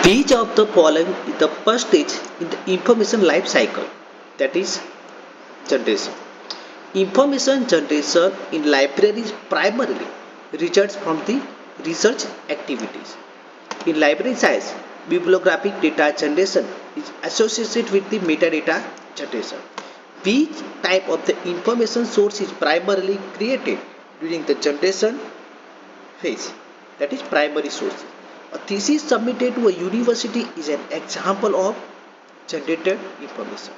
Which of the following is the first stage in the information life cycle? That is generation. Information generation in libraries primarily results from the research activities. In library science, bibliographic data generation is associated with the metadata generation. Which type of the information source is primarily created during the generation phase? That is primary source. A thesis submitted to a university is an example of generated information.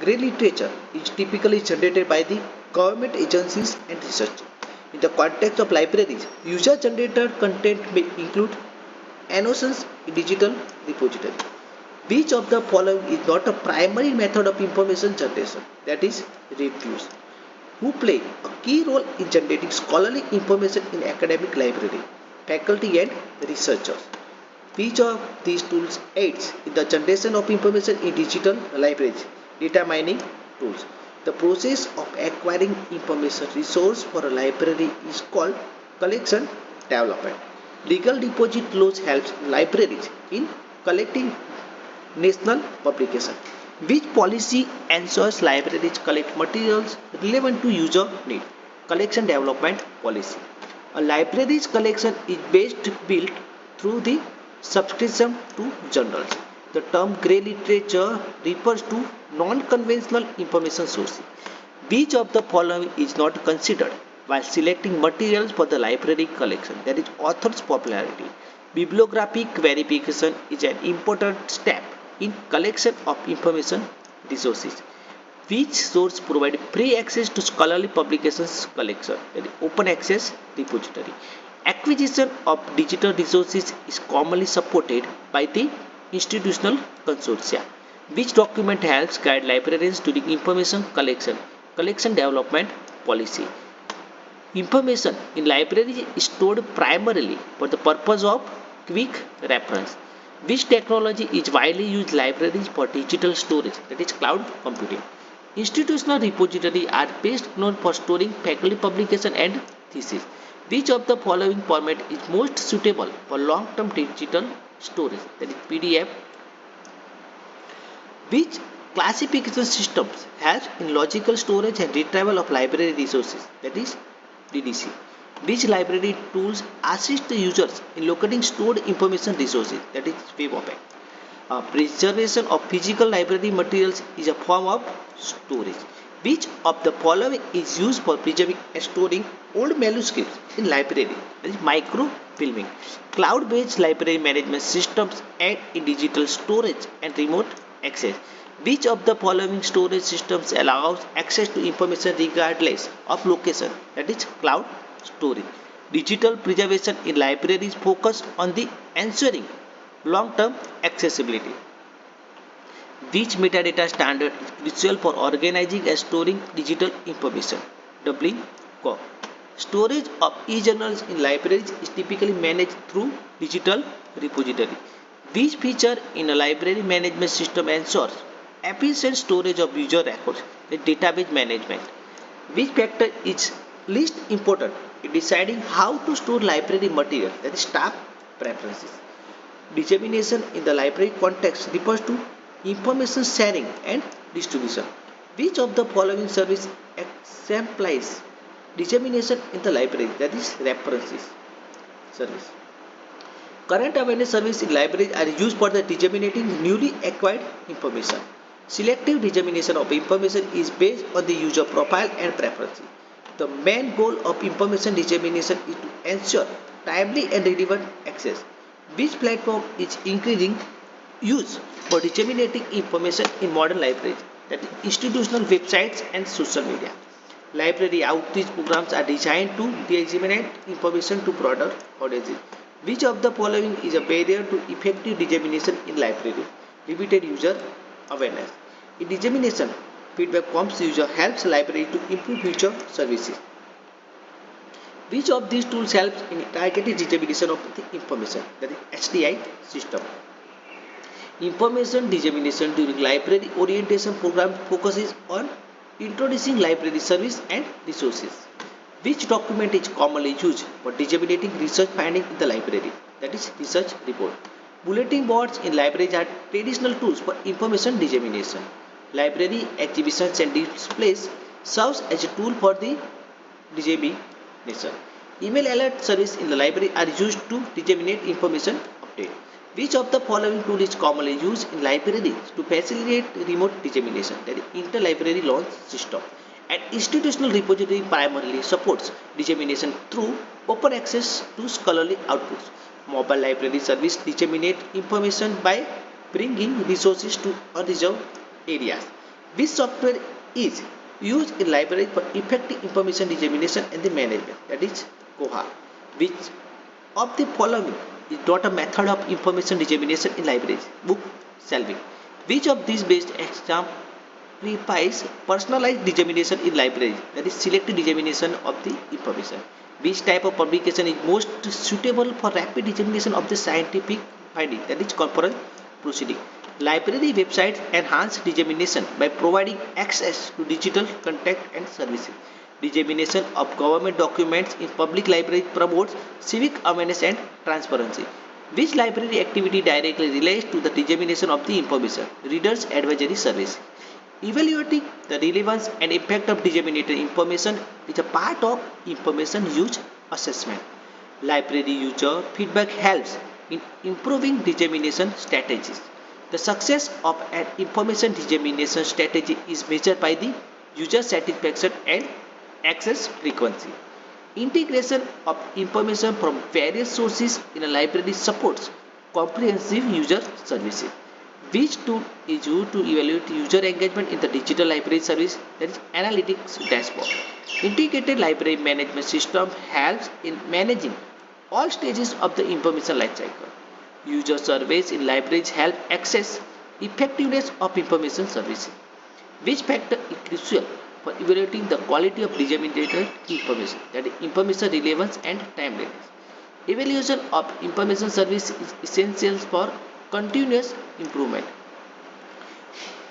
Grey literature is typically generated by the government agencies and researchers. In the context of libraries, user-generated content may include annotations in digital repository. Which of the following is not a primary method of information generation? That is reviews, who play a key role in generating scholarly information in academic library, faculty and researchers. Which of these tools aids in the generation of information in digital libraries? Data mining tools. The process of acquiring information resource for a library is called collection development. Legal deposit laws helps libraries in collecting national publication. Which policy ensures libraries collect materials relevant to user need? Collection development policy. A library's collection is built through the subscription to journals. The term grey literature refers to non-conventional information sources. Which of the following is not considered while selecting materials for the library collection? That is author's popularity. Bibliographic verification is an important step in collection of information resources. Which source provide free access to scholarly publications collection? That is open access repository. Acquisition of digital resources is commonly supported by the institutional consortia. Which document helps guide librarians during information collection? Collection development policy. Information in libraries is stored primarily for the purpose of quick reference. Which technology is widely used in libraries for digital storage? That is cloud computing. Institutional repositories are best known for storing faculty publication and thesis. Which of the following format is most suitable for long-term digital storage? That is PDF. Which classification systems help in logical storage and retrieval of library resources? That is DDC. Which library tools assist the users in locating stored information resources? That is WebOpen. Preservation of physical library materials is a form of storage. Which of the following is used for preserving and storing old manuscripts in library? That is microfilming. Cloud-based library management systems aid in digital storage and remote access. Which of the following storage systems allows access to information regardless of location? That is cloud storage. Digital preservation in libraries focus on the ensuring long-term accessibility. Which metadata standard is crucial for organizing and storing digital information? WCAG. Storage of e-journals in libraries is typically managed through digital repository. Which feature in a library management system ensures efficient storage of user records? The database management. Which factor is least important in deciding how to store library material? That is staff preferences. Dissemination in the library context refers to information sharing and distribution. Which of the following service exemplifies dissemination in the library? That is references service. Current awareness service in libraries are used for the disseminating newly acquired information. Selective dissemination of information is based on the user profile and preferences. The main goal of information dissemination is to ensure timely and relevant access. Which platform is increasing use for disseminating information in modern libraries? That is institutional websites and social media. Library outreach programs are designed to disseminate information to broader audiences. Which of the following is a barrier to effective dissemination in library? Limited user awareness. In dissemination, feedback from user helps library to improve future services. Which of these tools helps in targeted dissemination of the information? That is HDI system. Information dissemination during library orientation program focuses on introducing library service and resources. Which document is commonly used for disseminating research findings in the library? That is research report. Bulletin boards in libraries are traditional tools for information dissemination. Library exhibitions and displays serves as a tool for the dissemination. Email alert service in the library are used to disseminate information update. Which of the following tool is commonly used in libraries to facilitate remote dissemination? That is interlibrary launch system. An institutional repository primarily supports dissemination through open access to scholarly outputs. Mobile library service disseminate information by bringing resources to unreserved areas. Which software is used in library for effective information dissemination and the management? That is Koha. Which of the following is not a method of information dissemination in libraries? Book shelving. Which of these best exemplifies personalized dissemination in libraries? That is selective dissemination of the information. Which type of publication is most suitable for rapid dissemination of the scientific finding? That is corporate proceeding. Library websites enhance dissemination by providing access to digital content and services. Dissemination of government documents in public libraries promotes civic awareness and transparency. Which library activity directly relates to the dissemination of the information? Readers Advisory Service. Evaluating the relevance and impact of disseminated information is a part of information use assessment. Library user feedback helps in improving dissemination strategies. The success of an information dissemination strategy is measured by the user satisfaction and access frequency. Integration of information from various sources in a library supports comprehensive user services. Which tool is used to evaluate user engagement in the digital library service? That is analytics dashboard. Integrated library management system helps in managing all stages of the information lifecycle. User surveys in libraries help assess effectiveness of information services. Which factor is crucial for evaluating the quality of disseminated information? That is information relevance and timeliness. Evaluation of information service is essential for continuous improvement.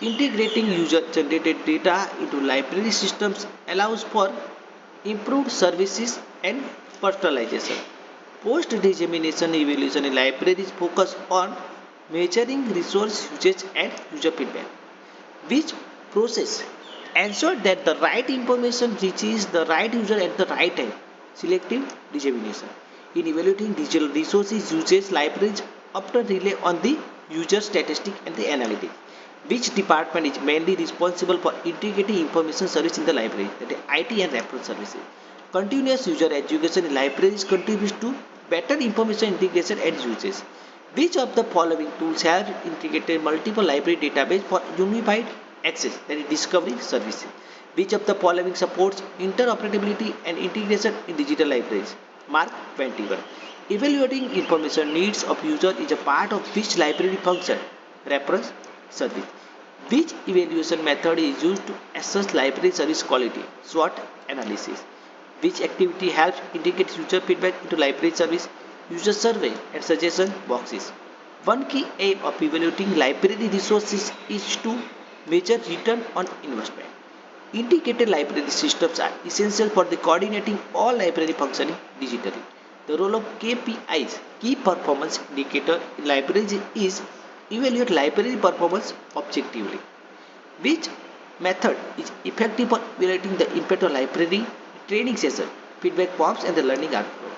Integrating user-generated data into library systems allows for improved services and personalization. Post-dissemination evaluation in libraries focus on measuring resource usage and user feedback. Which process ensure that the right information reaches the right user at the right time? Selective dissemination. In evaluating digital resources usage, libraries often rely on the user statistic and the analytics. Which department is mainly responsible for integrating information service in the library? That is IT and reference services. Continuous user education in libraries contributes to better information integration and usage. Which of the following tools have integrated multiple library databases for unified access? That is discovery services. Which of the following supports interoperability and integration in digital libraries? Mark 21. Evaluating information needs of user is a part of which library function? Reference service. Which evaluation method is used to assess library service quality? SWOT analysis. Which activity helps integrate user feedback into library service? User survey and suggestion boxes. One key aim of evaluating library resources is to measure return on investment. Integrated library systems are essential for the coordinating all library functioning digitally. The role of KPIs, key performance indicator in libraries, is evaluate library performance objectively. Which method is effective for evaluating the impact of library training session, feedback forms and the learning outcome?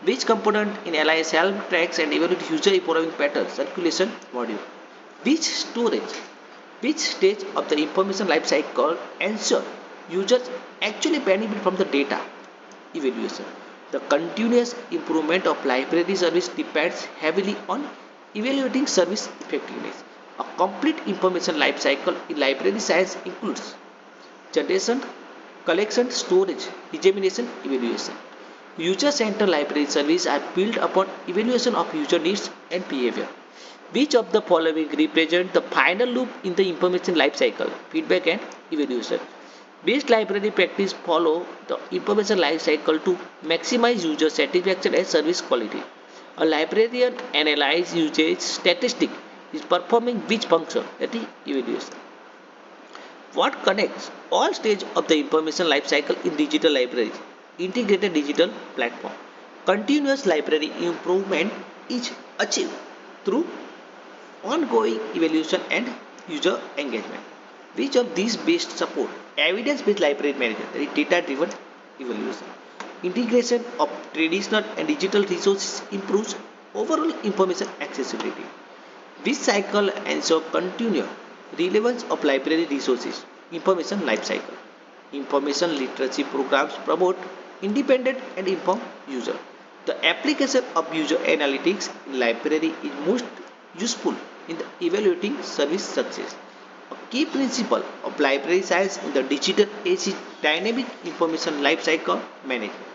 Which component in LIS help tracks and evaluate user evolving patterns circulation module? Which storage, which stage of the information lifecycle ensure users actually benefit from the data? Evaluation. The continuous improvement of library service depends heavily on evaluating service effectiveness. A complete information lifecycle in library science includes generation, collection, storage, dissemination, evaluation. User-centered library services are built upon evaluation of user needs and behavior. Which of the following represent the final loop in the information lifecycle? Feedback and evaluation. Best library practice follow the information lifecycle to maximize user satisfaction and service quality. A librarian analyzes usage statistic is performing which function? That is evaluation. What connects all stages of the information lifecycle in digital libraries? Integrated digital platform. Continuous library improvement is achieved through ongoing evaluation and user engagement. Which of these best support evidence-based library management, that is data-driven evaluation? Integration of traditional and digital resources improves overall information accessibility. Which cycle ensure continued relevance of library resources? Information life cycle. Information literacy programs promote independent and informed user. The application of user analytics in library is most useful in the evaluating service success. A key principle of library science in the digital age is dynamic information lifecycle management.